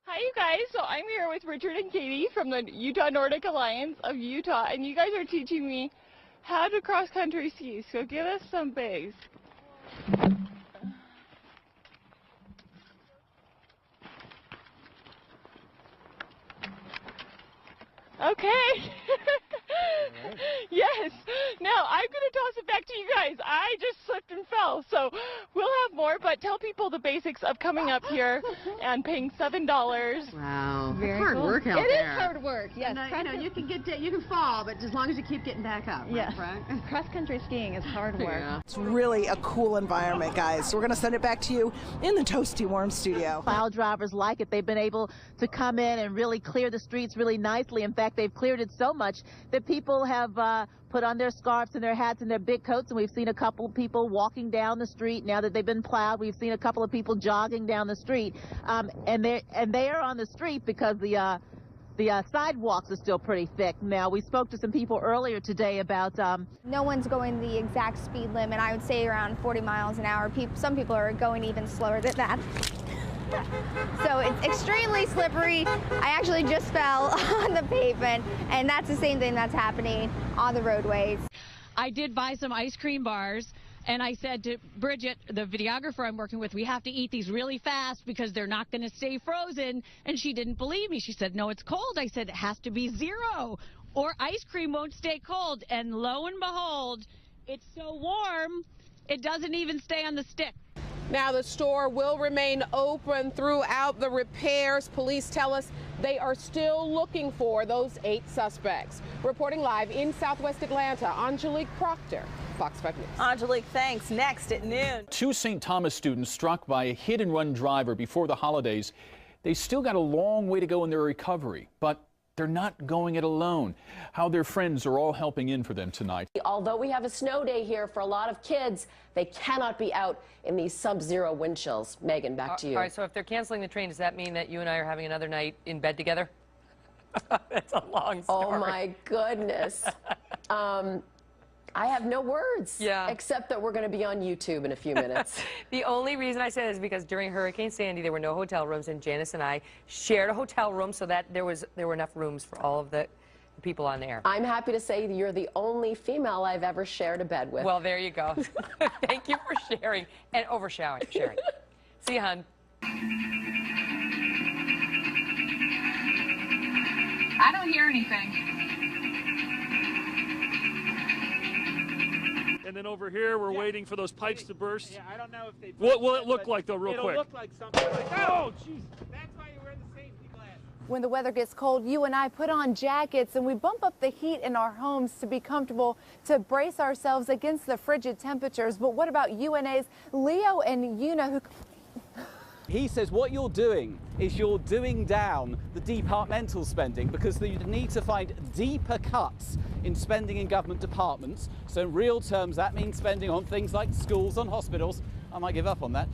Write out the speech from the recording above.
Hi, you guys. So I'm here with Richard and Katie from the Utah Nordic Alliance of Utah, and you guys are teaching me how to cross-country ski. So give us some bass. Okay. Right. Yes. Now I'm going to toss it back to you guys. I just slipped and fell, so we'll have more, but tell people the basics of coming up here and paying $7. Wow, Very hard cool. work out It there. is hard work, yes. And, you can you can fall, but as long as you keep getting back up. Yeah. Right? Cross-country skiing is hard work. Yeah. It's really a cool environment, guys. So we're going to send it back to you in the Toasty Warm studio. Plow drivers like it. They've been able to come in and really clear the streets really nicely. In fact, they've cleared it so much that people have put on their scarves and their hats and their big coats, and we've seen a couple of people walking down the street now that they've been plowed. We've seen a couple of people jogging down the street, and they are on the street because the sidewalks are still pretty thick. Now, we spoke to some people earlier today about no one's going the exact speed limit. I would say around 40 miles an hour. Some people are going even slower than that. So it's extremely slippery. I actually just fell on the pavement, and that's the same thing that's happening on the roadways. I did buy some ice cream bars, and I said to Bridget, the videographer I'm working with, we have to eat these really fast because they're not going to stay frozen. And she didn't believe me. She said, no, it's cold. I said, it has to be 0 or ice cream won't stay cold. And lo and behold, it's so warm, it doesn't even stay on the stick. Now, the store will remain open throughout the repairs. Police tell us they are still looking for those 8 suspects. Reporting live in Southwest Atlanta, Angelique Proctor, Fox 5 News. Angelique, thanks. Next at noon. 2 St. Thomas students struck by a hit-and-run driver before the holidays. They still got a long way to go in their recovery, but they're not going it alone. How their friends are all helping in for them tonight. Although we have a snow day here for a lot of kids, they cannot be out in these sub-zero wind chills. Megan, back to you. All right, so if they're canceling the train, does that mean that you and I are having another night in bed together? That's a long story. Oh, my goodness. I have no words, Yeah. except that we're going to be on YouTube in a few minutes. The only reason I said it is because during Hurricane Sandy, there were no hotel rooms, and Janice and I shared a hotel room so that there were enough rooms for all of the people on air. I'm happy to say you're the only female I've ever shared a bed with. Well, there you go. Thank you for sharing and oversharing. See you, hon. I don't hear anything. And then over here, we're waiting for those pipes to burst. Yeah, I don't know if they... What will it look like, though, real It'll quick? look like something like... Oh, jeez. That's why you wear the safety glasses. When the weather gets cold, you and I put on jackets and we bump up the heat in our homes to be comfortable, to brace ourselves against the frigid temperatures. But what about UNA's Leo and Una, who... He says what you're doing is you're doing down the departmental spending because you need to find deeper cuts in spending in government departments. So in real terms, that means spending on things like schools, on hospitals. I might give up on that.